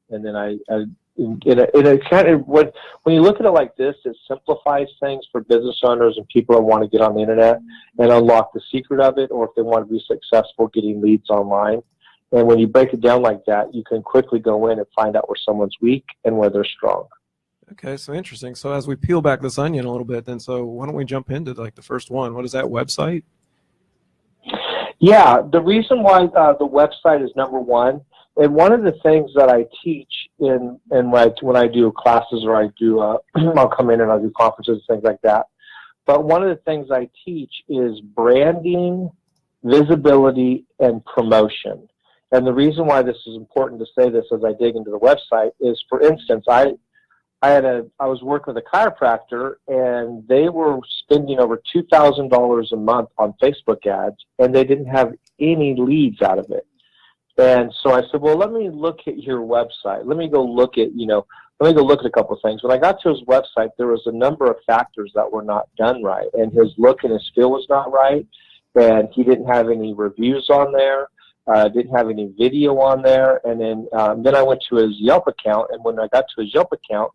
And then when you look at it like this, it simplifies things for business owners and people that want to get on the internet and unlock the secret of it, or if they want to be successful getting leads online. And when you break it down like that, you can quickly go in and find out where someone's weak and where they're strong. Okay, so interesting. So as we peel back this onion a little bit, then, so why don't we jump into like the first one? What is that website? Yeah, the reason why the website is number one, and one of the things that I teach when I do classes, or I do, I'll come in and I'll do conferences and things like that. But one of the things I teach is branding, visibility, and promotion. And the reason why this is important to say this as I dig into the website is, for instance, I was working with a chiropractor, and they were spending over $2,000 a month on Facebook ads, and they didn't have any leads out of it. And so I said, well, let me look at your website. Let me go look at a couple of things. When I got to his website, there was a number of factors that were not done right, and his look and his feel was not right, and he didn't have any reviews on there. Didn't have any video on there. And then I went to his Yelp account, and when I got to his Yelp account,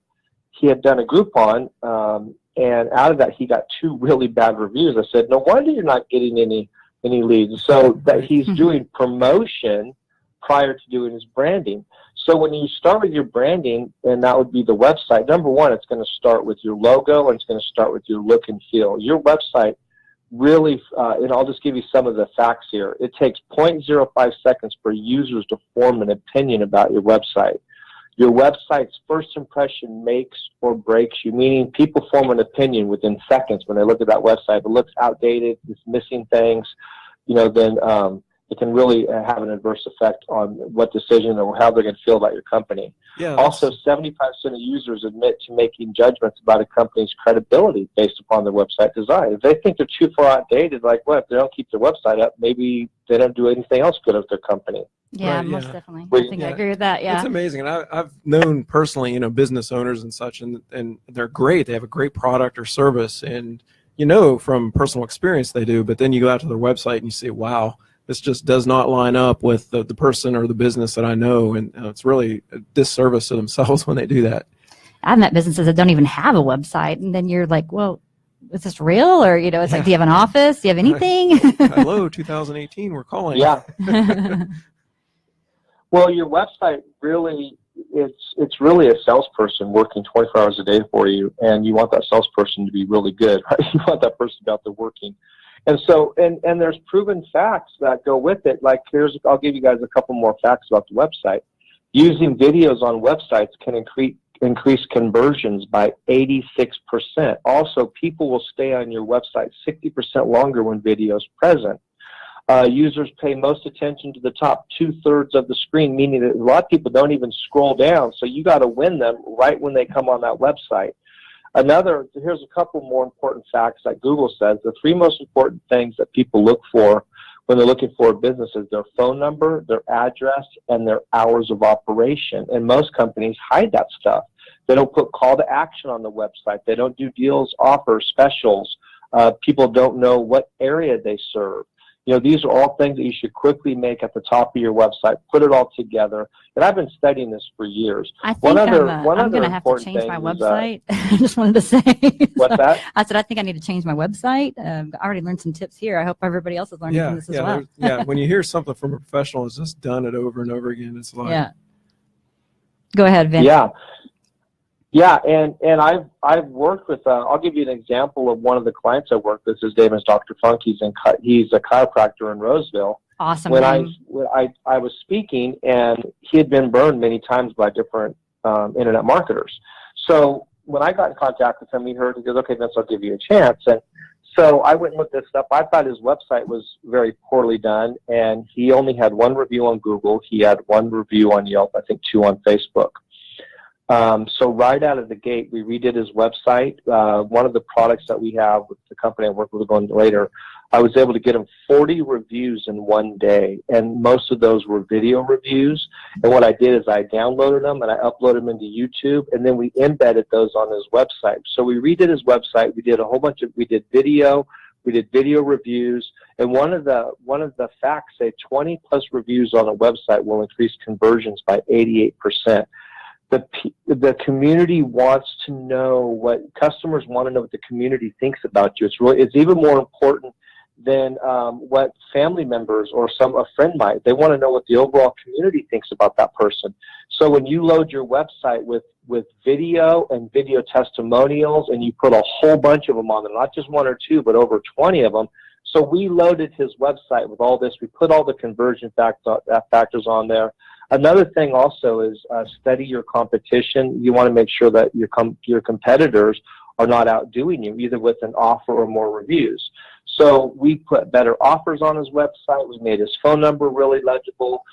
he had done a Groupon, and out of that he got 2 really bad reviews. I said, no wonder you're not getting any leads. So that he's doing promotion prior to doing his branding. So when you start with your branding, and that would be the website, number one, it's going to start with your logo, and it's going to start with your look and feel. Your website really, and I'll just give you some of the facts here. It takes 0.05 seconds for users to form an opinion about your website. Your website's first impression makes or breaks you, meaning people form an opinion within seconds when they look at that website. If it looks outdated, it's missing things, then it can really have an adverse effect on what decision or how they're going to feel about your company. Yeah, also, 75% of users admit to making judgments about a company's credibility based upon their website design. If they think they're too far outdated, like, well, if they don't keep their website up, maybe they don't do anything else good with their company. Yeah, Right, most yeah. definitely. Well, I think I agree with that. Yeah, It's amazing. And I've known personally, business owners and such, and they're great. They have a great product or service, and from personal experience they do, but then you go out to their website and you say, wow, this just does not line up with the person or the business that I know, and it's really a disservice to themselves when they do that. I've met businesses that don't even have a website, and then you're like, well, is this real? Or, it's like, do you have an office? Do you have anything? Hello, 2018, we're calling. Yeah. Well, your website really, it's really a salesperson working 24 hours a day for you, and you want that salesperson to be really good, right? You want that person to be out there working. And so, and there's proven facts that go with it. Like, I'll give you guys a couple more facts about the website. Using videos on websites can increase conversions by 86%. Also, people will stay on your website 60% longer when video is present. Users pay most attention to the top 2/3 of the screen, meaning that a lot of people don't even scroll down. So you got to win them right when they come on that website. Here's a couple more important facts that Google says. The 3 most important things that people look for when they're looking for a business is their phone number, their address, and their hours of operation. And most companies hide that stuff. They don't put call to action on the website. They don't do deals, offers, specials. People don't know what area they serve. These are all things that you should quickly make at the top of your website. Put it all together. And I've been studying this for years. I think I'm going to have to change my website. I just wanted to say. What's that? I said, I think I need to change my website. I already learned some tips here. I hope everybody else is learning from this as well. Yeah, when you hear something from a professional who's just done it over and over again, it's like. Yeah. Go ahead, Vince. Yeah, and I've worked with. I'll give you an example of one of the clients I worked with. His name is Dr. Funk. He's a chiropractor in Roseville. Awesome. When I was speaking, and he had been burned many times by different internet marketers. So when I got in contact with him, he goes, "Okay, Vince, I'll give you a chance." And so I went and looked this up. I thought his website was very poorly done, and he only had 1 review on Google. He had 1 review on Yelp. I think 2 on Facebook. So right out of the gate, we redid his website. One of the products that we have with the company I work with going later, I was able to get him 40 reviews in 1 day, and most of those were video reviews. And what I did is I downloaded them and I uploaded them into YouTube, and then we embedded those on his website. So we redid his website. We did we did video reviews, and one of the facts say 20+ reviews on a website will increase conversions by 88%. the community wants to know what customers want to know what the community thinks about you. It's even more important than what family members or a friend might. They want to know what the overall community thinks about that person. So when you load your website with video and video testimonials, and you put a whole bunch of them on there, not just one or two, but over 20 of them. So we loaded his website with all this. We put all the conversion factors on there. Another thing also is study your competition. You want to make sure that your competitors are not outdoing you, either with an offer or more reviews. So we put better offers on his website. We made his phone number really legible.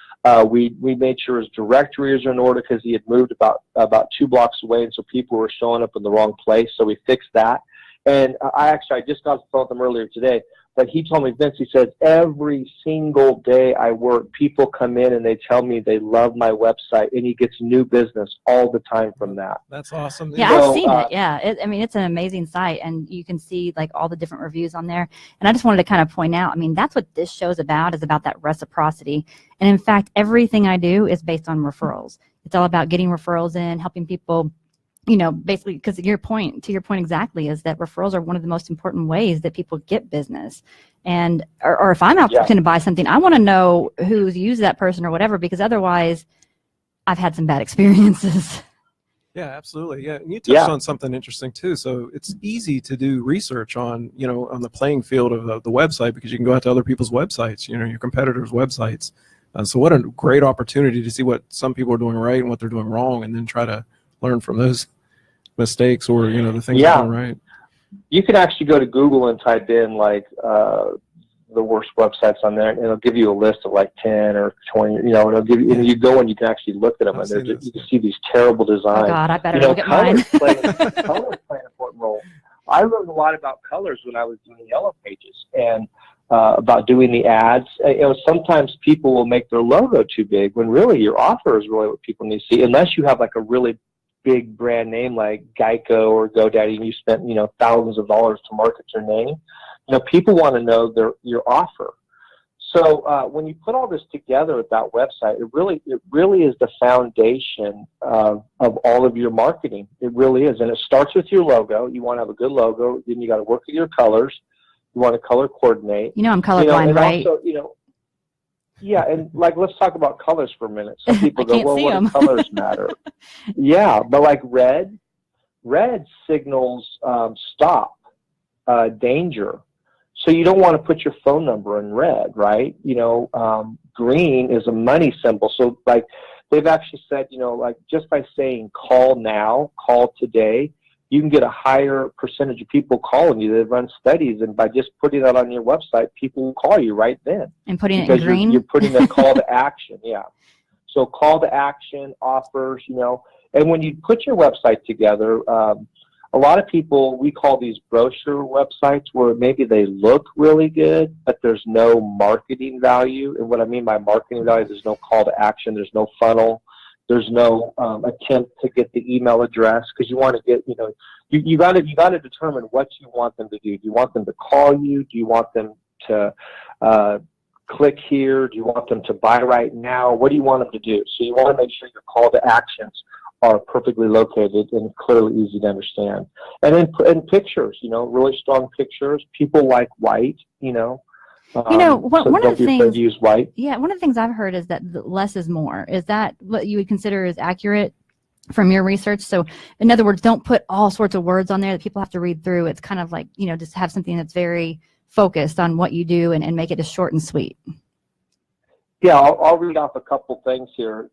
We made sure his directories are in order because he had moved about 2 blocks away, and so people were showing up in the wrong place. So we fixed that. And I just got to phone with him earlier today. But he told me, Vince, he says, every single day I work, people come in and they tell me they love my website, and he gets new business all the time from that. That's awesome. Yeah, I've seen it. Yeah. It's an amazing site, and you can see like all the different reviews on there. And I just wanted to kind of point out, that's what this show's about, is about that reciprocity. And in fact, everything I do is based on referrals. It's all about getting referrals in, helping people, basically, because to your point exactly, is that referrals are one of the most important ways that people get business. And, or if I'm out looking to buy something, I want to know who's used that person or whatever, because otherwise I've had some bad experiences. Yeah, absolutely. Yeah. And you touched on something interesting too. So it's easy to do research on, on the playing field of the website, because you can go out to other people's websites, your competitors' websites. So what a great opportunity to see what some people are doing right and what they're doing wrong, and then try to learn from those mistakes or the things they're doing right. You can actually go to Google and type in like the worst websites on there, and it'll give you a list of like 10 or 20. It'll give you, and you go and you can actually look at them, and you can see these terrible designs. Oh God, I better look at mine. Colors play an important role. I learned a lot about colors when I was doing Yellow Pages, and about doing the ads. Sometimes people will make their logo too big when really your offer is really what people need to see, unless you have like a really big brand name like Geico or GoDaddy, and you spent thousands of dollars to market your name. People want to know your offer. So when you put all this together at that website, it really is the foundation of all of your marketing. It really is, and it starts with your logo. You want to have a good logo. Then you got to work with your colors. You want to color coordinate. I'm colorblind, right? Also, yeah, and let's talk about colors for a minute. Some people go, well, what do colors matter? Yeah, but like red signals stop, danger. So you don't want to put your phone number in red, right? Green is a money symbol. So they've actually said, just by saying call now, call today, you can get a higher percentage of people calling you. They've run studies, and by just putting that on your website, people will call you right then. And putting it in green? You're putting a call to action, yeah. So call to action, offers, and when you put your website together, a lot of people, we call these brochure websites, where maybe they look really good, but there's no marketing value. And what I mean by marketing value, there's no call to action, there's no funnel. There's no attempt to get the email address, because you want to get, you got to determine what you want them to do. Do you want them to call you? Do you want them to click here? Do you want them to buy right now? What do you want them to do? So you want to make sure your call to actions are perfectly located and clearly easy to understand. And then pictures, really strong pictures. People like white, one of the things to use white. Yeah, one of the things I've heard is that less is more. Is that what you would consider is accurate from your research? So, in other words, don't put all sorts of words on there that people have to read through. It's kind of like, just have something that's very focused on what you do and make it just short and sweet. Yeah, I'll read off a couple things here.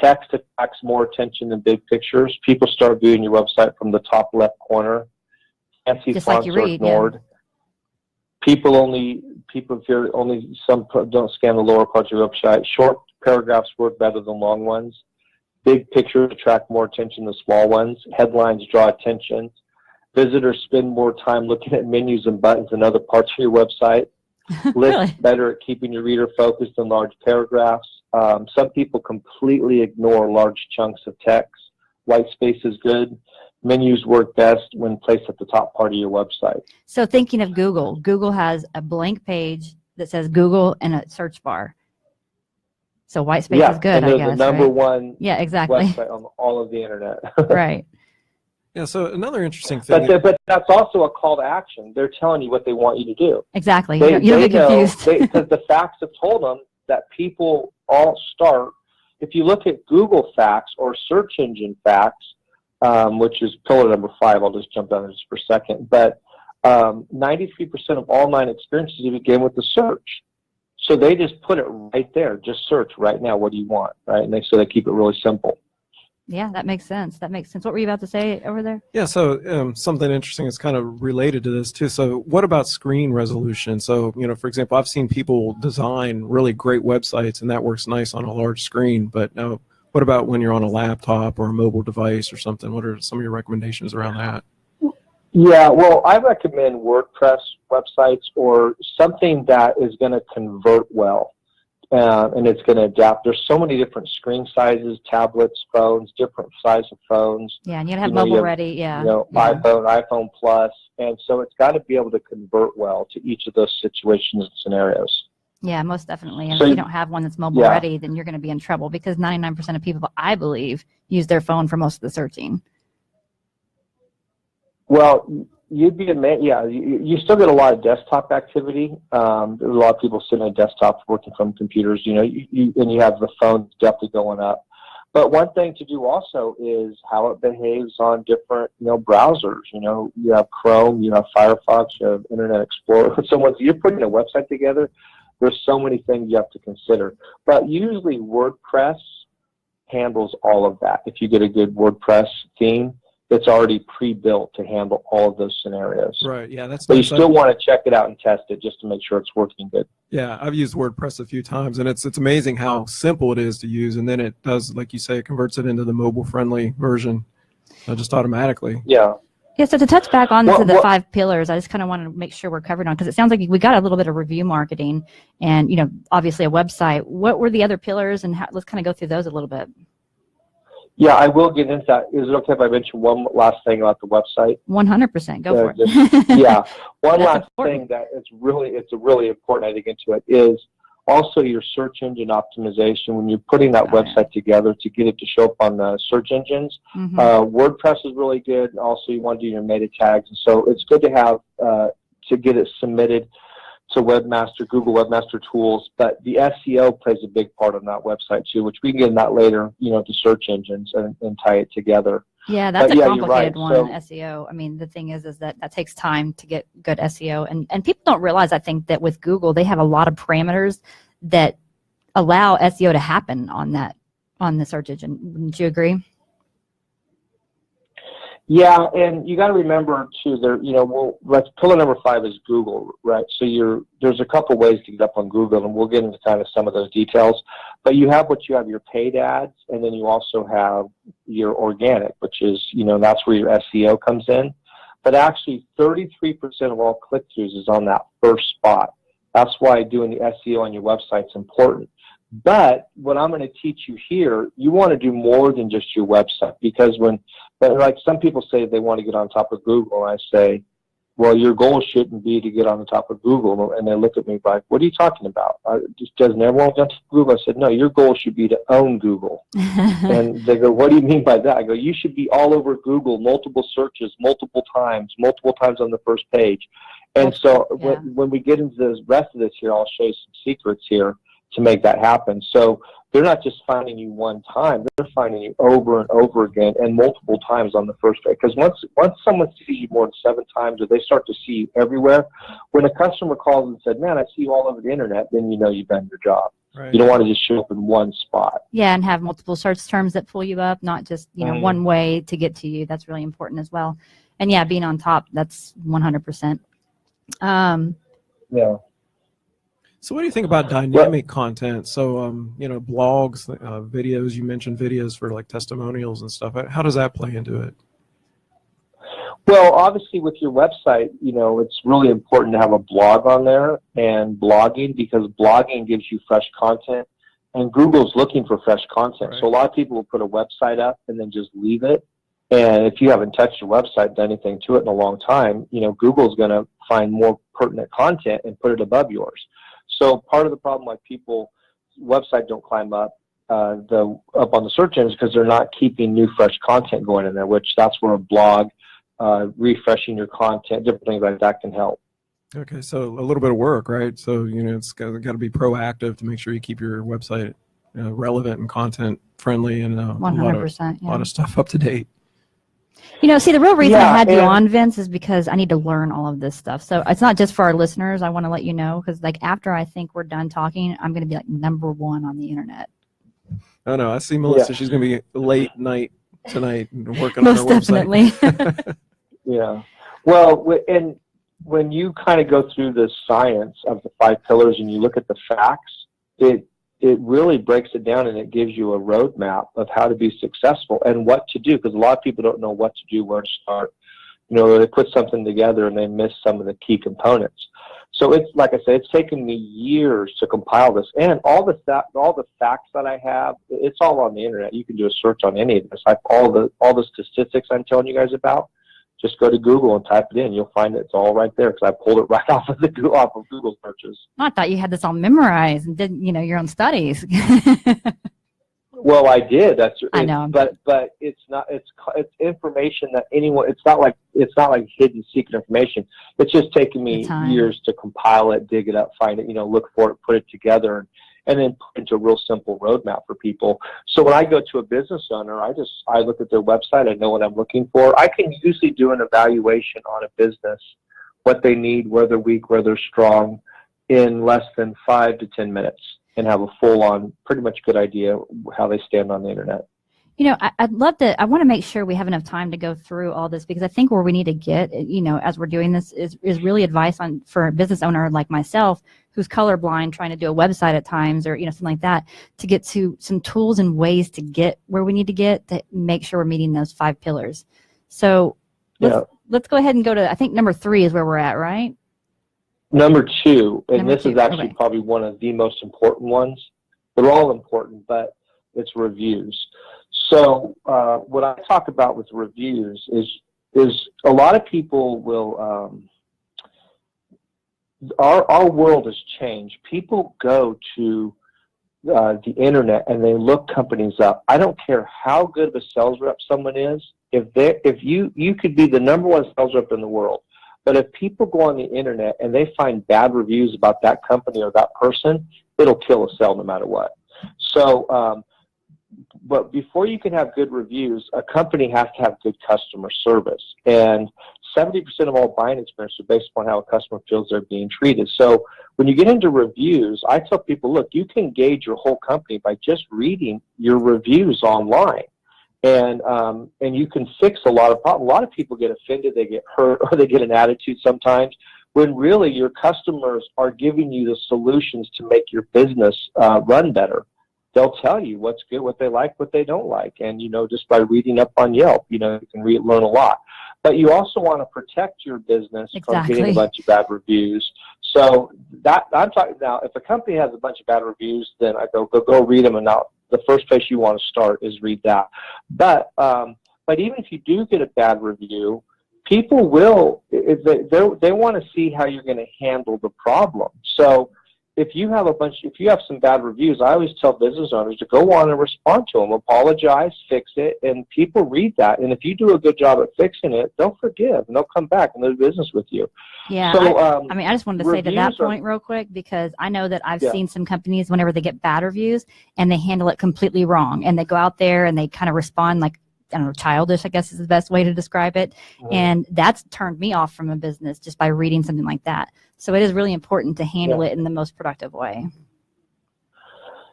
Text attracts more attention than big pictures. People start viewing your website from the top left corner. Fancy just fonts like you are read, ignored. Yeah. People fear only some don't scan the lower parts of your website. Short paragraphs work better than long ones. Big pictures attract more attention than small ones. Headlines draw attention. Visitors spend more time looking at menus and buttons than other parts of your website. Lists better at keeping your reader focused than large paragraphs. Some people completely ignore large chunks of text. White space is good. Menus work best when placed at the top part of your website. So thinking of Google, Google has a blank page that says Google and a search bar. So white space is good, and they're I guess, the number right? one Yeah, exactly. website on all of the internet. Right. Yeah, so another interesting thing. But that's also a call to action. They're telling you what they want you to do. Exactly. They You don't get confused. because the facts have told them that people all start. If you look at Google facts or search engine facts, which is pillar number 5, I'll just jump down there just for a second. But 93% of online experiences begin with the search. So they just put it right there. Just search right now. What do you want? Right? And they keep it really simple. Yeah, that makes sense. That makes sense. What were you about to say over there? Yeah, so something interesting is kind of related to this too. So what about screen resolution? So, for example, I've seen people design really great websites and that works nice on a large screen, but now what about when you're on a laptop or a mobile device or something? What are some of your recommendations around that? Yeah, well, I recommend WordPress websites or something that is going to convert well. And it's going to adapt. There's so many different screen sizes, tablets, phones, different size of phones. Yeah, and you got to have mobile ready. Yeah. iPhone Plus. And so it's got to be able to convert well to each of those situations and scenarios. Yeah, most definitely. And So if you don't have one that's mobile ready, then you're going to be in trouble because 99% of people, I believe, use their phone for most of the searching. Well, you'd be amazed. Yeah, you still get a lot of desktop activity. There's a lot of people sitting on desktops working from computers. And you have the phone definitely going up. But one thing to do also is how it behaves on different browsers. You have Chrome, you have Firefox, you have Internet Explorer. So once you're putting a website together, there's so many things you have to consider. But usually WordPress handles all of that. If you get a good WordPress theme, it's already pre-built to handle all of those scenarios. Right, yeah. But you still want to check it out and test it just to make sure it's working good. Yeah, I've used WordPress a few times, and it's amazing how simple it is to use, and then it does, like you say, it converts it into the mobile-friendly version just automatically. Yeah. Yeah, so to touch back on to the 5 pillars, I just kind of wanted to make sure we're covered on, because it sounds like we got a little bit of review marketing and, obviously a website. What were the other pillars, and let's kind of go through those a little bit. Yeah, I will get into that. Is it okay if I mention one last thing about the website? 100%. Go for it. Yeah. One last thing that it's really important, I think, into it is also your search engine optimization. When you're putting that website together to get it to show up on the search engines, WordPress is really good. Also, you want to do your meta tags. And so it's good to have to get it submitted to Webmaster, Google Webmaster Tools, but the SEO plays a big part on that website too, which we can get in that later, to search engines and tie it together. Yeah, that's a complicated one, SEO. I mean, the thing is that takes time to get good SEO, and people don't realize, I think, that with Google, they have a lot of parameters that allow SEO to happen on the search engine. Wouldn't you agree? Yeah, and you got to remember too. Pillar number 5 is Google, right? So there's a couple ways to get up on Google, and we'll get into kind of some of those details. But you have your paid ads, and then you also have your organic, which is that's where your SEO comes in. But actually, 33% of all click-throughs is on that first spot. That's why doing the SEO on your website is important. But what I'm going to teach you here, you want to do more than just your website, because like some people say they want to get on top of Google, and I say, well, your goal shouldn't be to get on the top of Google. And they look at me like, what are you talking about? Doesn't everyone get on top of Google? I said, no, your goal should be to own Google. And they go, what do you mean by that? I go, you should be all over Google, multiple searches, multiple times on the first page. And so when we get into the rest of this here, I'll show you some secrets here to make that happen. So they're not just finding you one time, they're finding you over and over again and multiple times on the first page. Because once someone sees you more than 7 times, or they start to see you everywhere, when a customer calls and said, man, I see you all over the internet, then you've done your job. Right. You don't want to just show up in one spot. Yeah, and have multiple search terms that pull you up, not just one way to get to you. That's really important as well. And yeah, being on top, that's 100%. Yeah. So what do you think about dynamic content? So, blogs, videos, you mentioned videos for like testimonials and stuff. How does that play into it? Well, obviously with your website, it's really important to have a blog on there and blogging, because blogging gives you fresh content, and Google's looking for fresh content. Right. So a lot of people will put a website up and then just leave it. And if you haven't touched your website, done anything to it in a long time, Google's going to find more pertinent content and put it above yours. So part of the problem, like people website don't climb up on the search engines because they're not keeping new, fresh content going in there, which that's where a blog, refreshing your content, different things like that can help. Okay, so a little bit of work, right? So, it's got to be proactive to make sure you keep your website relevant and content friendly and 100%, a lot of stuff up to date. See, the real reason I had you on, Vince, is because I need to learn all of this stuff. So it's not just for our listeners. I want to let you know, because after I think we're done talking, I'm going to be #1 on the internet. Oh, no, I see Melissa. Yeah. She's going to be late night tonight working on her website. Most definitely. Yeah. Well, and when you kind of go through the science of the 5 pillars and you look at the facts, it really breaks it down and it gives you a roadmap of how to be successful and what to do, because a lot of people don't know what to do, where to start. They put something together and they miss some of the key components. So it's, like I said, it's taken me years to compile this, and all the facts that I have, it's all on the internet. You can do a search on any of this. All the statistics I'm telling you guys about, just go to Google and type it in. You'll find it's all right there, because I pulled it right off of Google searches. I thought you had this all memorized and did your own studies. Well, I did. I know, but it's not. It's information that anyone. It's not like hidden secret information. It's just taken me years to compile it, dig it up, find it. Look for it, put it together, and then put into a real simple roadmap for people. So when I go to a business owner, I look at their website. I know what I'm looking for. I can usually do an evaluation on a business, what they need, where they're weak, where they're strong, in less than 5 to 10 minutes, and have a full-on, pretty much good idea how they stand on the internet. I'd love to, I want to make sure we have enough time to go through all this, because I think where we need to get, as we're doing this is really advice for a business owner like myself, who's colorblind, trying to do a website at times, or, something like that, to get to some tools and ways to get where we need to get to make sure we're meeting those 5 pillars. So let's go ahead and go to, I think #3 is where we're at, right? #2, and this is actually probably one of the most important ones. They're all important, but it's reviews. So what I talk about with reviews is a lot of people will, our world has changed. People go to the internet and they look companies up. I don't care how good of a sales rep someone is. If you could be the #1 sales rep in the world, but if people go on the internet and they find bad reviews about that company or that person, it'll kill a sale no matter what. So, but before you can have good reviews, a company has to have good customer service. And 70% of all buying experiences are based upon how a customer feels they're being treated. So when you get into reviews, I tell people, look, you can gauge your whole company by just reading your reviews online. And you can fix a lot of problems. A lot of people get offended, they get hurt, or they get an attitude sometimes, when really your customers are giving you the solutions to make your business run better. They'll tell you what's good, what they like, what they don't like. And, just by reading up on Yelp, you can learn a lot. But you also want to protect your business from getting a bunch of bad reviews. So I'm talking now, if a company has a bunch of bad reviews, then I go read them. And now the first place you want to start is read that. But even if you do get a bad review, people will, they want to see how you're going to handle the problem. So if you have some bad reviews, I always tell business owners to go on and respond to them, apologize, fix it, and people read that. And if you do a good job at fixing it, they'll forgive and they'll come back and do business with you. Yeah, so, I just wanted to say to that point real quick, because I know that I've seen some companies, whenever they get bad reviews, and they handle it completely wrong, and they go out there and they kind of respond like, I don't know, childish, I guess is the best way to describe it. Mm-hmm. And that's turned me off from a business just by reading something like that. So it is really important to handle it in the most productive way.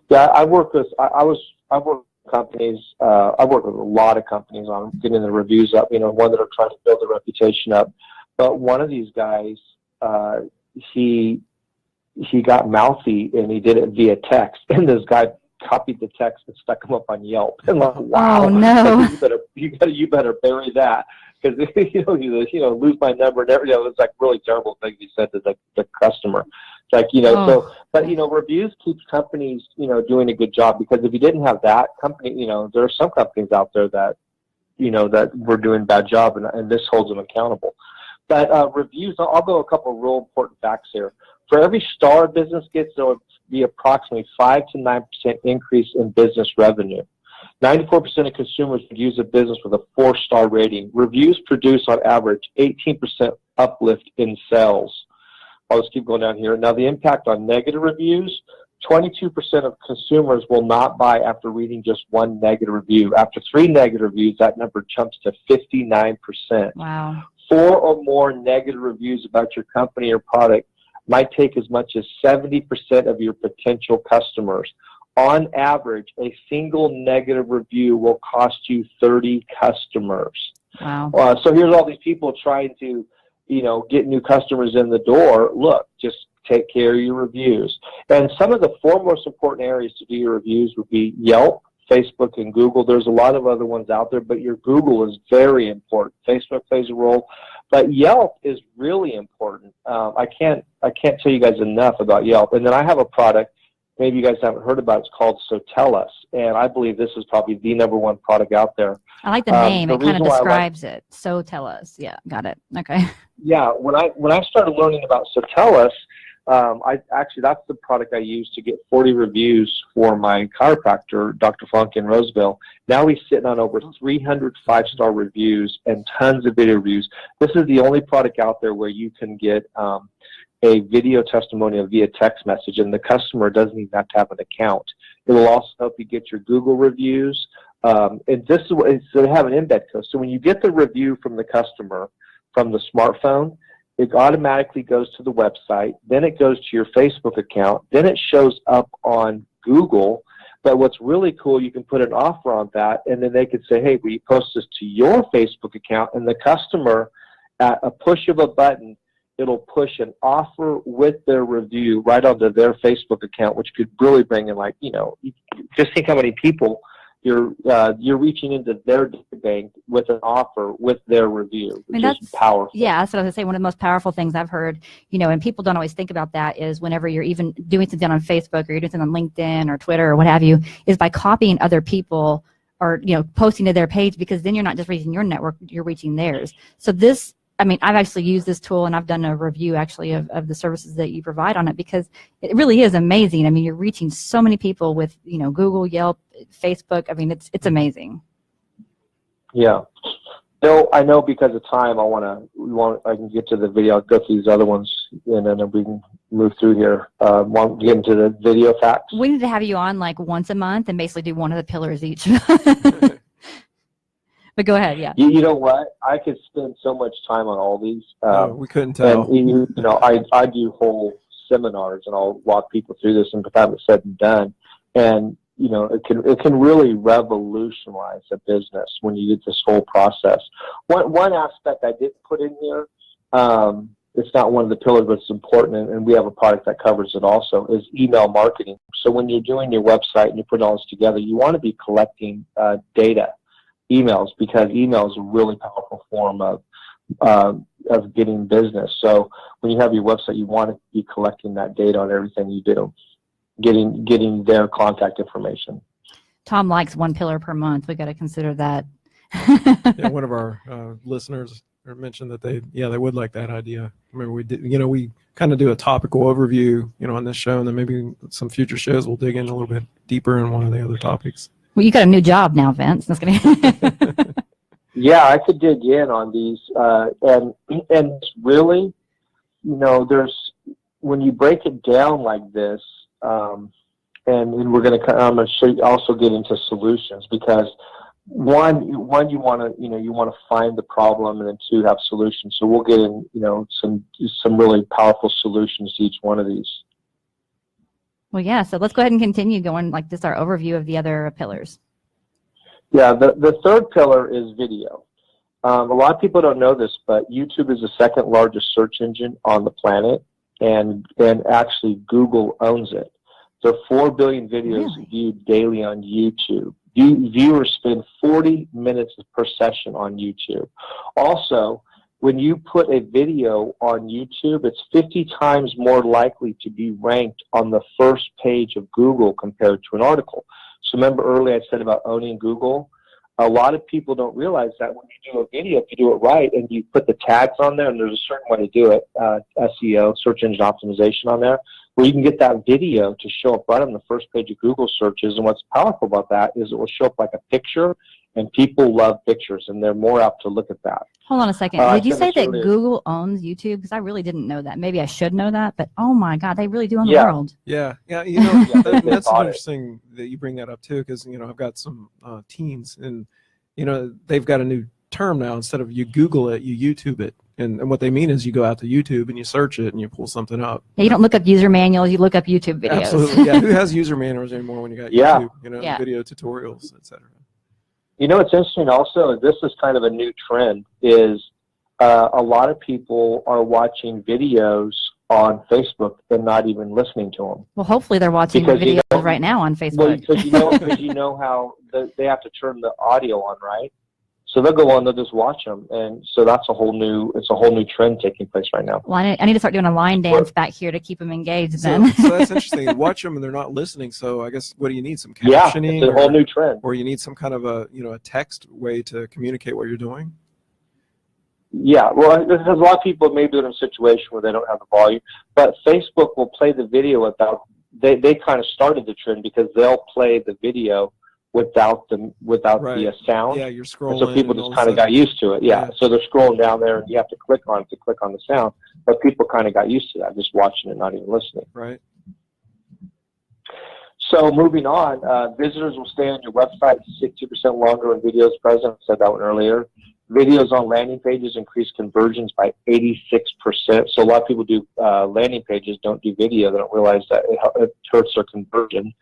Yeah, I work with companies. I work with a lot of companies on getting the reviews up. One that are trying to build their reputation up. But one of these guys, he got mouthy and he did it via text, and this guy copied the text and stuck them up on Yelp. And like, wow, oh no! You better bury that, because lose my number and everything. It's like really terrible things he said to the customer. It's like but reviews keeps companies doing a good job, because if you didn't have that company, there are some companies out there that that were doing a bad job, and this holds them accountable. But reviews, I'll go a couple of real important facts here. For every star a business gets, there will be approximately 5 to 9% increase in business revenue. 94% of consumers would use a business with a 4-star rating. Reviews produce, on average, 18% uplift in sales. I'll just keep going down here. Now, the impact on negative reviews, 22% of consumers will not buy after reading just one negative review. After 3 negative reviews, that number jumps to 59%. Wow. 4 or more negative reviews about your company or product might take as much as 70% of your potential customers. On average, a single negative review will cost you 30 customers. Wow. So here's all these people trying to, get new customers in the door. Look, just take care of your reviews. And some of the 4 most important areas to do your reviews would be Yelp, Facebook, and Google. There's a lot of other ones out there, but your Google is very important. Facebook plays a role, but Yelp is really important. I can't tell you guys enough about Yelp. And then I have a product, maybe you guys haven't heard about it. It's called Sotellus, and I believe this is probably the #1 product out there. I like the name. It kind of describes it. So tell us. Yeah, got it. Okay. Yeah, when I started learning about Sotellus, that's the product I use to get 40 reviews for my chiropractor, Dr. Funk in Roseville. Now he's sitting on over 300 5-star reviews and tons of video reviews. This is the only product out there where you can get a video testimonial via text message, and the customer doesn't even have to have an account. It will also help you get your Google reviews. And this is what, so they have an embed code. So when you get the review from the customer from the smartphone, it automatically goes to the website, then it goes to your Facebook account, then it shows up on Google. But what's really cool, you can put an offer on that, and then they could say, hey, will you post this to your Facebook account? And the customer, at a push of a button, it'll push an offer with their review right onto their Facebook account, which could really bring in, just think how many people you're reaching into their bank with an offer with their review, which is powerful. Yeah, that's what I was going to say. One of the most powerful things I've heard, and people don't always think about that, is whenever you're even doing something on Facebook or you're doing something on LinkedIn or Twitter or what have you, is by copying other people or, posting to their page, because then you're not just reaching your network, you're reaching theirs. So this, I've actually used this tool, and I've done a review actually of the services that you provide on it, because it really is amazing. You're reaching so many people with, Google, Yelp, Facebook. It's amazing. Yeah. No, I know because of time, I can get to the video. I'll go through these other ones, and then we can move through here. Want to get into the video facts? We need to have you on once a month and basically do one of the pillars each. But go ahead, yeah. You know what? I could spend so much time on all these. We couldn't tell. And, I do whole seminars, and I'll walk people through this, and by the time it's said and done, and it can really revolutionize a business when you get this whole process. One aspect I didn't put in here, it's not one of the pillars, but it's important, and we have a product that covers it also, is email marketing. So when you're doing your website and you're putting all this together, you want to be collecting data. Emails, because email is a really powerful form of getting business. So when you have your website, you want to be collecting that data on everything you do, getting their contact information. Tom likes 1 pillar per month. We got to consider that. Yeah, one of our listeners mentioned that they would like that idea. Remember, we did, we kind of do a topical overview, on this show, and then maybe some future shows we'll dig in a little bit deeper in one of the other topics. Well, you got a new job now, Vince. That's gonna Yeah, I could dig in on these, and really, there's, when you break it down like this, and I'm going to show you, also get into solutions, because one you want to find the problem, and then 2, have solutions. So we'll get in, some really powerful solutions to each one of these. Well, yeah, so let's go ahead and continue going like this, our overview of the other pillars. Yeah, the third pillar is video. A lot of people don't know this, but YouTube is the 2nd largest search engine on the planet, and actually Google owns it. There are 4 billion videos viewed daily on YouTube. Viewers spend 40 minutes per session on YouTube. Also, when you put a video on YouTube, it's 50 times more likely to be ranked on the first page of Google compared to an article. So remember earlier I said about owning Google? A lot of people don't realize that when you do a video, if you do it right and you put the tags on there, and there's a certain way to do it, SEO, search engine optimization on there, where you can get that video to show up right on the first page of Google searches. And what's powerful about that is it will show up like a picture, and people love pictures, and they're more apt to look at that. Hold on a second. Did you say that Google owns YouTube? Because I really didn't know that. Maybe I should know that, but oh my God, they really do own the world. Yeah, you know, that's interesting that you bring that up too, because you know I've got some teens, and you know they've got a new term now. Instead of you Google it, you YouTube it, and what they mean is you go out to YouTube and you search it and you pull something up. Yeah, you don't look up user manuals; you look up YouTube videos. Absolutely, yeah. Who has user manuals anymore when you got YouTube? You know, video tutorials, etc. You know, what's interesting also, this is kind of a new trend, is a lot of people are watching videos on Facebook and not even listening to them. Well, hopefully they're watching videos right now on Facebook. Well, because you know how they have to turn the audio on, right? So they'll go on, they'll just watch them, and so that's a whole new trend taking place right now. Well, I need to start doing a line dance back here to keep them engaged. So that's interesting. Watch them and they're not listening. So I guess what do you need? Some captioning? Yeah, it's a whole new trend. Or you need some kind of a a text way to communicate what you're doing. Yeah, well, there's a lot of people maybe in a situation where they don't have the volume, but Facebook will play the video without. They kind of started the trend because they'll play the video without the sound. Yeah, you're scrolling. And so people just kind of got used to it. Yeah. So they're scrolling down there, and you have to click on it to click on the sound. But people kind of got used to that, just watching it, not even listening. Right. So moving on, visitors will stay on your website 60% longer when videos present. I said that one earlier. Videos on landing pages increase conversions by 86%. So a lot of people do landing pages, don't do video. They don't realize that it hurts their conversion.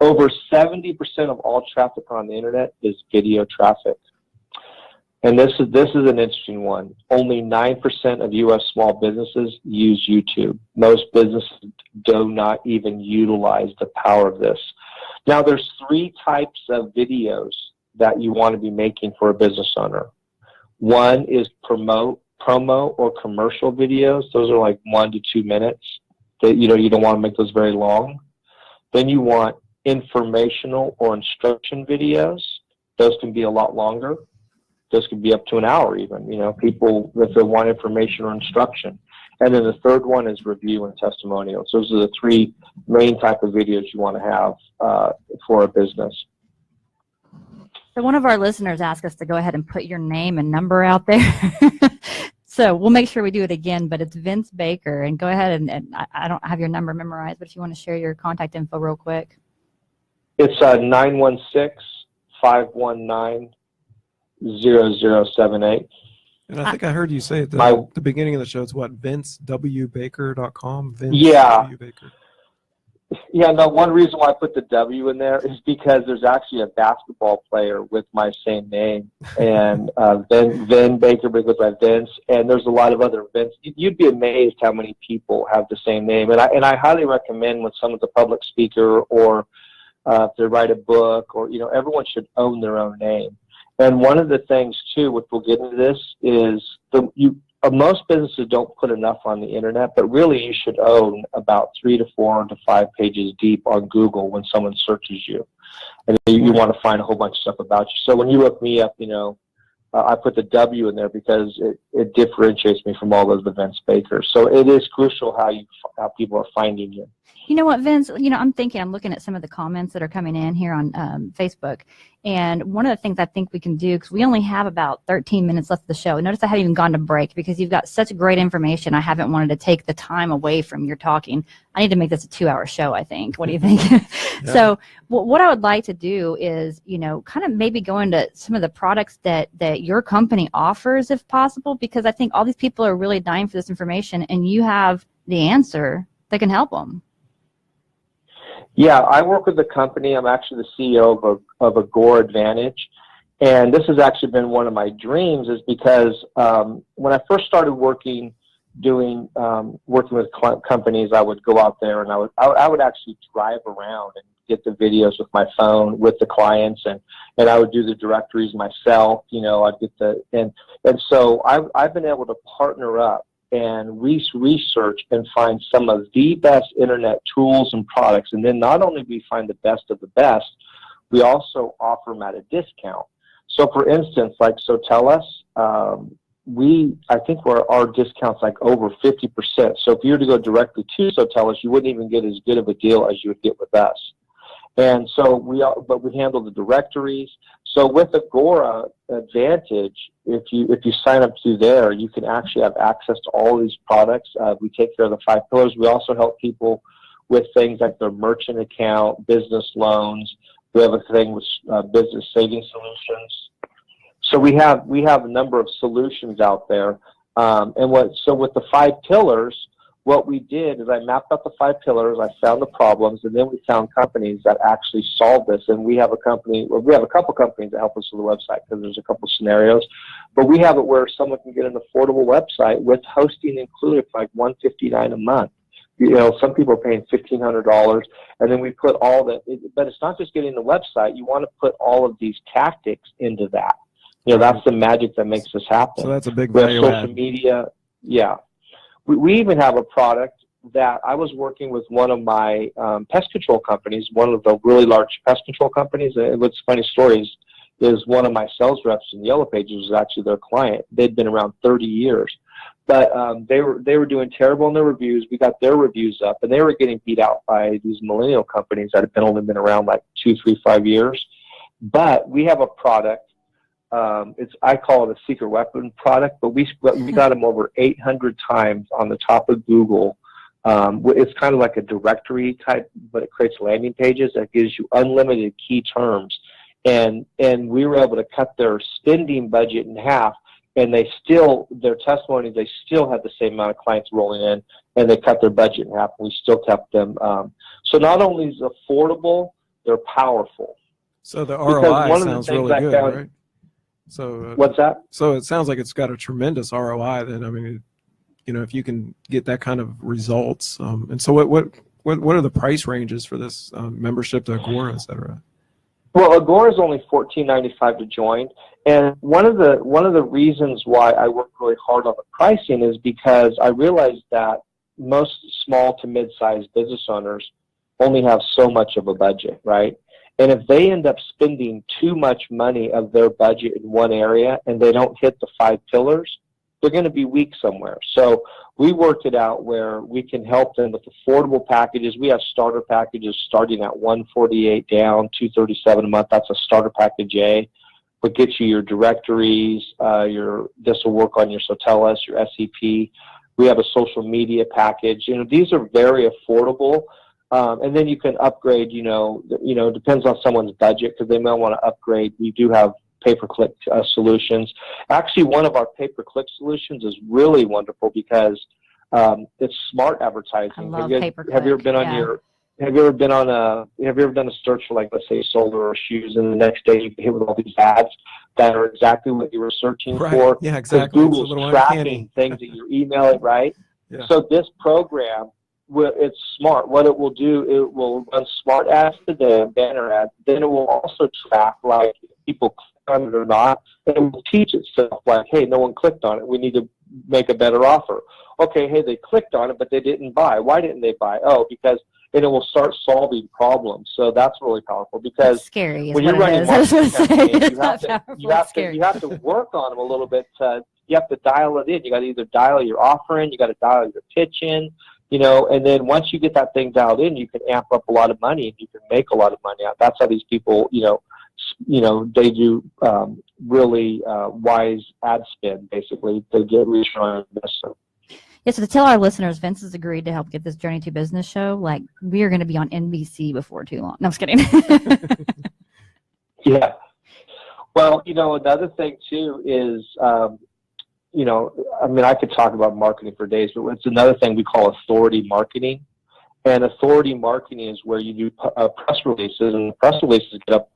Over 70% of all traffic on the internet is video traffic. And this is an interesting one. Only 9% of U.S. small businesses use YouTube. Most businesses do not even utilize the power of this. Now, there's 3 types of videos that you want to be making for a business owner. One is promo or commercial videos. Those are like 1 to 2 minutes. That you don't want to make those very long. Then you want informational or instruction videos. Those can be a lot longer. Those could be up to an hour even. People, if they want information or instruction. And then the third one is review and testimonials. Those are the 3 main type of videos you want to have for a business. So one of our listeners asked us to go ahead and put your name and number out there. So we'll make sure we do it again, but it's Vince Baker. And go ahead and I don't have your number memorized, but if you want to share your contact info real quick. It's 916-519-0078. And I think I heard you say at the beginning of the show, it's what, VinceWBaker.com? W. Baker. Yeah, no, one reason why I put the W in there is because there's actually a basketball player with my same name, and Vin Baker goes by Vince, and there's a lot of other Vince. You'd be amazed how many people have the same name, and I highly recommend when someone's a public speaker or if they write a book, or everyone should own their own name. And one of the things too, which we'll get into this, is most businesses don't put enough on the internet, but really you should own about 3 to 4 to 5 pages deep on Google when someone searches you. And you want to find a whole bunch of stuff about you. So when you look me up, I put the W in there because it differentiates me from all those Vince Bakers. So it is crucial how people are finding you. You know what, Vince? I'm looking at some of the comments that are coming in here on Facebook. And one of the things I think we can do, because we only have about 13 minutes left of the show. Notice I haven't even gone to break because you've got such great information. I haven't wanted to take the time away from your talking. I need to make this a 2-hour show, I think. What do you think? Yeah. So what I would like to do is, kind of maybe go into some of the products that your company offers if possible, because I think all these people are really dying for this information and you have the answer that can help them. Yeah, I work with the company. I'm actually the CEO of Agora Advantage. And this has actually been one of my dreams, is because when I first started working with companies, I would go out there and I would actually drive around and get the videos with my phone with the clients, and I would do the directories myself. I'd get and so I've been able to partner up and research and find some of the best internet tools and products. And then not only do we find the best of the best, we also offer them at a discount. So for instance, like Sotellus, I think our discount's like over 50%. So if you were to go directly to Sotellus, you wouldn't even get as good of a deal as you would get with us. And so but we handle the directories. So with Agora Advantage, if you sign up through there, you can actually have access to all of these products. We take care of the 5 pillars. We also help people with things like their merchant account, business loans. We have a thing with business saving solutions. So we have a number of solutions out there. So with the 5 pillars, what we did is I mapped out the 5 pillars, I found the problems, and then we found companies that actually solved this. And we have a couple companies that help us with the website because there's a couple scenarios. But we have it where someone can get an affordable website with hosting included for like $159 a month. Some people are paying $1,500, and then we put all that. But it's not just getting the website. You want to put all of these tactics into that. That's the magic that makes this happen. So that's a big value add. Social media, yeah. We even have a product that I was working with one of my pest control companies, one of the really large pest control companies. And what's funny stories is one of my sales reps in Yellow Pages was actually their client. They'd been around 30 years. But they were doing terrible in their reviews. We got their reviews up, and they were getting beat out by these millennial companies that have only been around like 2, 3, 5 years. But we have a product. I call it a secret weapon product, but we got them over 800 times on the top of Google. It's kind of like a directory type, but it creates landing pages that gives you unlimited key terms. And we were able to cut their spending budget in half, and their testimony, they still had the same amount of clients rolling in, and they cut their budget in half, and we still kept them. So not only is it affordable, they're powerful. So the ROI sounds really good, right? So what's that? So it sounds like it's got a tremendous ROI. Then, I mean, if you can get that kind of results. And so what are the price ranges for this membership to Agora, et cetera? Well, Agora is only $14.95 to join, and one of the reasons why I work really hard on the pricing is because I realized that most small to mid-sized business owners only have so much of a budget, right? And if they end up spending too much money of their budget in one area and they don't hit the 5 pillars, they're going to be weak somewhere. So we worked it out where we can help them with affordable packages. We have starter packages starting at $148 down, $237 a month. That's a starter package A. But gets you your directories. This will work on your Sotellus, your SEP. We have a social media package. These are very affordable. And then you can upgrade, depends on someone's budget because they may want to upgrade. We do have pay-per-click solutions. Actually, one of our pay-per-click solutions is really wonderful because it's smart advertising. I love pay-per-click. Have you ever done a search for, like, let's say solar or shoes, and the next day you get hit with all these ads that are exactly what you were searching for? Yeah, exactly. Google's tracking things that you're emailing, right? Yeah. So this program, it's smart. What it will do, it will run smart ads today, banner ads. Then it will also track, like, if people click on it or not, and it will teach itself, like, hey, no one clicked on it. We need to make a better offer. Okay, hey, they clicked on it, but they didn't buy. Why didn't they buy? Oh, because, and it will start solving problems. So that's really powerful because it's scary when you're running marketing campaigns, you have to work on them a little bit. You have to dial it in. You got to either dial your offer in, you got to dial your pitch in. And then once you get that thing dialed in, you can amp up a lot of money and you can make a lot of money out. That's how these people, they do really wise ad spend, basically. They get return on investment. Yeah, so to tell our listeners, Vince has agreed to help get this Journey to Business show. Like, we are going to be on NBC before too long. No, I'm just kidding. Yeah. Well, another thing, too, is I could talk about marketing for days, but it's another thing we call authority marketing. And authority marketing is where you do press releases, and the press releases get up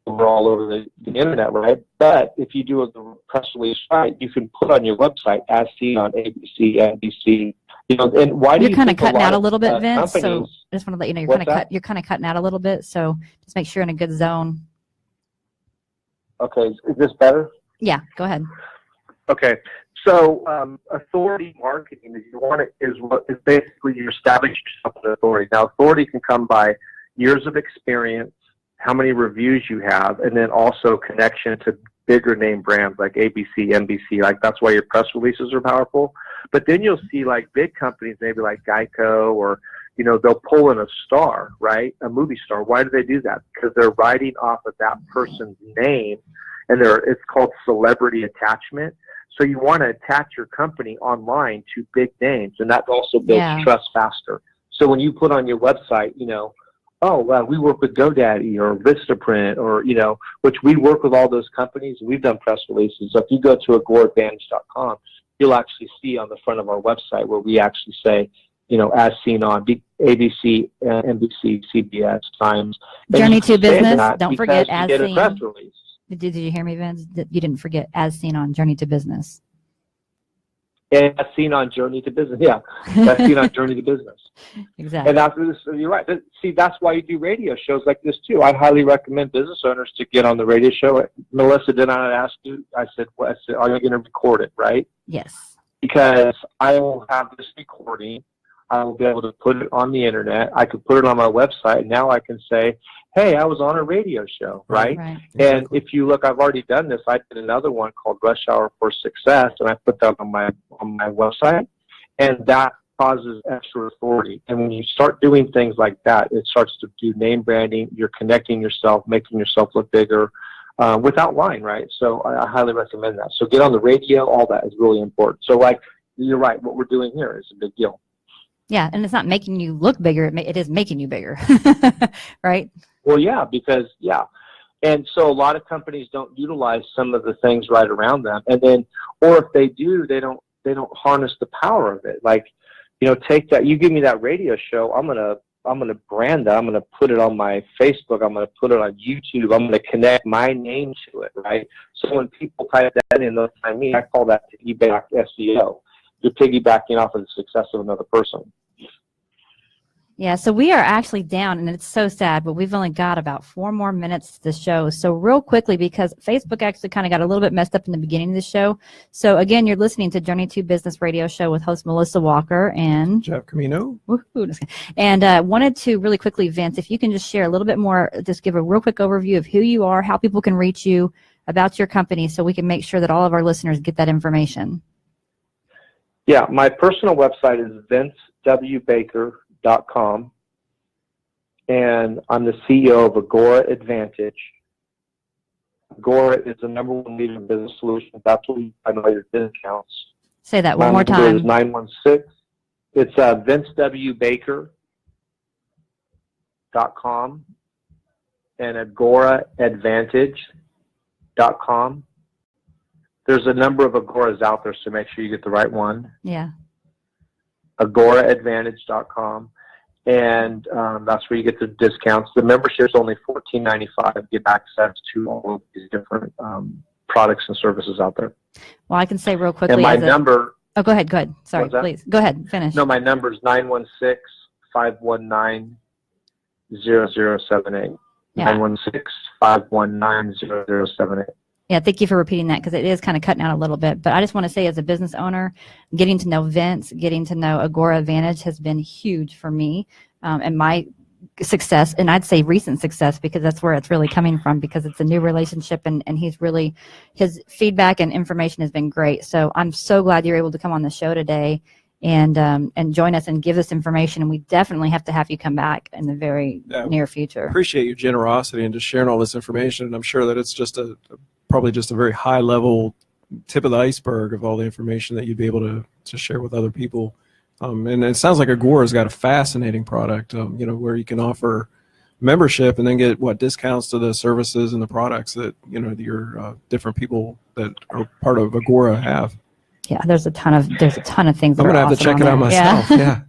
all over the internet, right? But if you do a press release right, you can put on your website as seen on ABC, NBC. And why do you're kind of cutting out a little bit, Vince? So I just want to let you know you're kind of cutting out a little bit. So just make sure you're in a good zone. Okay, is this better? Yeah, go ahead. Okay, so authority marketing is basically you establish yourself as authority. Now, authority can come by years of experience, how many reviews you have, and then also connection to bigger name brands like ABC, NBC. Like, that's why your press releases are powerful. But then you'll see like big companies, maybe like Geico, or, you know, they'll pull in a star, right? A movie star. Why do they do that? Because they're writing off of that person's name, and it's called celebrity attachment. So you want to attach your company online to big names, and that also builds trust faster. So when you put on your website, you know, oh, well, we work with GoDaddy or Vistaprint, or, you know, which we work with all those companies. We've done press releases. So if you go to agoraadvantage.com, you'll actually see on the front of our website where we actually say, you know, as seen on ABC, NBC, CBS, Times. Journey to Business. Don't forget, as seen. A press release. Did you hear me, Vince? You didn't forget, as seen on Journey to Business. And as seen on Journey to Business. Yeah, as seen on Journey to Business. Exactly. And after this, you're right. See, that's why you do radio shows like this too. I highly recommend business owners to get on the radio show. Melissa, did I not ask you? I said, are you going to record it, right? Yes. Because I will have this recording. I will be able to put it on the internet. I could put it on my website. Now I can say, hey, I was on a radio show, right? And if you look, I've already done this. I did another one called Rush Hour for Success, and I put that on my website, and that causes extra authority. And when you start doing things like that, it starts to do name branding. You're connecting yourself, making yourself look bigger without lying, right? So I highly recommend that. So get on the radio. All that is really important. So, like, you're right. What we're doing here is a big deal. Yeah, and it's not making you look bigger. It is making you bigger, right? Well, yeah, because, and so a lot of companies don't utilize some of the things right around them, and then, or if they do, they don't harness the power of it. Like, you know, take that. You give me that radio show, I'm gonna brand that. I'm gonna put it on my Facebook. I'm gonna put it on YouTube. I'm gonna connect my name to it, right? So when people type that in, they'll find me. I call that piggyback SEO. You're piggybacking off of the success of another person. Yeah, so we are actually down, and it's so sad, but we've only got about 4 more minutes to the show. So real quickly, because Facebook actually kind of got a little bit messed up in the beginning of the show. So again, you're listening to Journey to Business Radio Show with host Melissa Walker and Jeff Camino. And wanted to really quickly, Vince, if you can just share a little bit more, just give a real quick overview of who you are, how people can reach you, about your company, so we can make sure that all of our listeners get that information. Yeah, my personal website is vincewbaker.com, and I'm the CEO of Agora Advantage. Agora is the #1 leader in business solutions. That's what we find all your discounts. Say that one more time. My number is 916. It's vincewbaker.com and agoraadvantage.com. There's a number of Agoras out there, so make sure you get the right one. Yeah. agoraadvantage.com, and that's where you get the discounts. The membership is only $14.95. Get access to all of these different products and services out there. Well, I can say real quickly. And my number. Oh, go ahead. Sorry, please. Go ahead. Finish. No, my number is 916-519-0078. Yeah. 916-519-0078. Yeah, thank you for repeating that, because it is kind of cutting out a little bit. But I just want to say, as a business owner, getting to know Vince, getting to know Agora Advantage has been huge for me and my success, and I'd say recent success, because that's where it's really coming from, because it's a new relationship, and he's really, his feedback and information has been great. So I'm so glad you're able to come on the show today and join us and give us information, and we definitely have to have you come back in the very near future. Appreciate your generosity and just sharing all this information, and I'm sure that it's just probably just a very high level tip of the iceberg of all the information that you'd be able to share with other people. And it sounds like Agora's got a fascinating product, you know, where you can offer membership and then get discounts to the services and the products that, you know, your different people that are part of Agora have. Yeah, there's a ton of things. I'm gonna have to check it out myself. Yeah.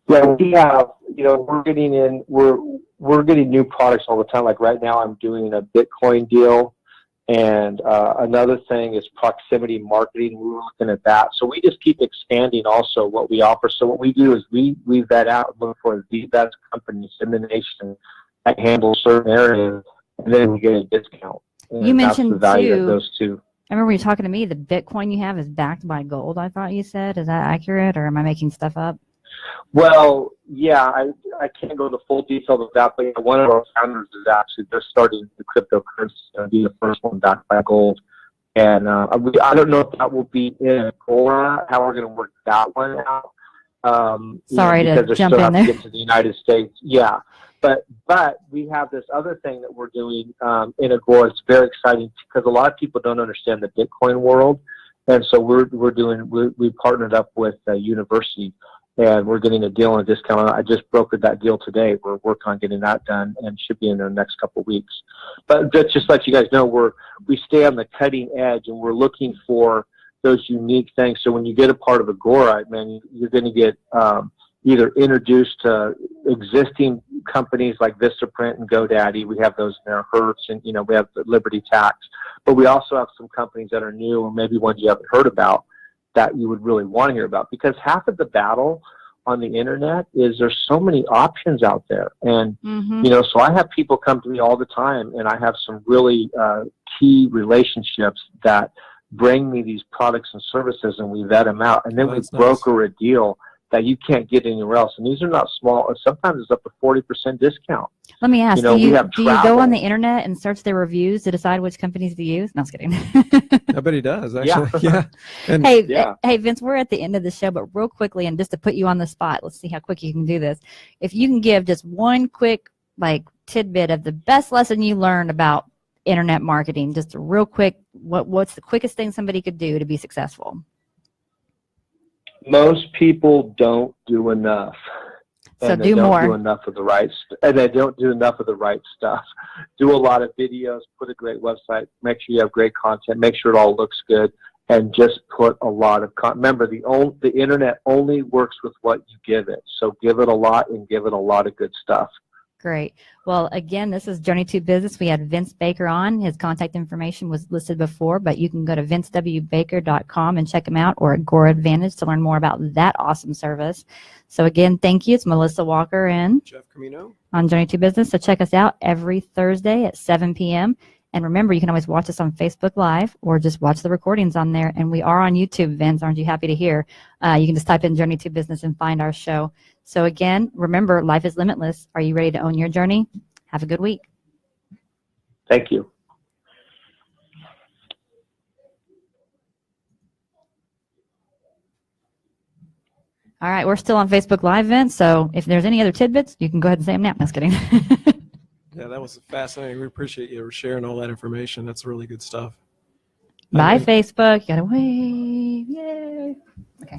Yeah, we have, you know, we're getting new products all the time. Like right now, I'm doing a Bitcoin deal, and another thing is proximity marketing. We're looking at that, so we just keep expanding also what we offer. So what we do is we vet out and look for the best companies in the nation that handle certain areas, and then we get a discount. And you mentioned that's the value of those two. I remember you talking to me. The Bitcoin you have is backed by gold, I thought you said. Is that accurate, or am I making stuff up? Well, yeah, I can't go into full detail of that, but one of our founders is actually just starting the cryptocurrency to be the first one backed by gold. And I don't know if that will be in Agora, how we're going to work that one out. Sorry because to they jump still in have to there. get to the United States. Yeah, but we have this other thing that we're doing in Agora. It's very exciting because a lot of people don't understand the Bitcoin world, and so we partnered up with a university, and we're getting a deal on a discount. I just brokered that deal today. We're working on getting that done and should be in the next couple of weeks. But just to let you guys know, we stay on the cutting edge, and we're looking for those unique things. So when you get a part of Agora, man, you're going to get either introduced to existing companies like Vistaprint and GoDaddy. We have those in there, Hertz, and we have the Liberty Tax. But we also have some companies that are new, or maybe ones you haven't heard about that you would really want to hear about. Because half of the battle on the internet is there's so many options out there, and so I have people come to me all the time, and I have some really key relationships that bring me these products and services, and we vet them out, and then we broker a deal that you can't get anywhere else. And these are not small. Sometimes it's up to 40% discount. Let me ask, do you travel. go on the internet and search their reviews to decide which companies to use? No, I was kidding. I bet he does, actually. Yeah. And hey, Vince, we're at the end of the show, but real quickly, and just to put you on the spot, let's see how quick you can do this. If you can give just one quick tidbit of the best lesson you learned about internet marketing, just a real quick, what's the quickest thing somebody could do to be successful? Most people don't do enough. So and they don't do enough of the right and they don't do enough of the right stuff. Do a lot of videos, put a great website, make sure you have great content, make sure it all looks good, and just put a lot of remember, the internet only works with what you give it. So give it a lot, and give it a lot of good stuff. Great. Well, again, this is Journey to Business. We had Vince Baker on. His contact information was listed before, but you can go to vincewbaker.com and check him out, or Agora Advantage to learn more about that awesome service. So again, thank you. It's Melissa Walker and Jeff Camino on Journey to Business. So check us out every Thursday at 7 p.m. And remember, you can always watch us on Facebook Live or just watch the recordings on there. And we are on YouTube, Vince. Aren't you happy to hear? You can just type in Journey to Business and find our show. So again, remember, life is limitless. Are you ready to own your journey? Have a good week. Thank you. All right, we're still on Facebook Live, Vince. So if there's any other tidbits, you can go ahead and say them now. No, just kidding. Yeah, that was fascinating. We appreciate you sharing all that information. That's really good stuff. Bye, Facebook. You got to wave. Yay. Okay.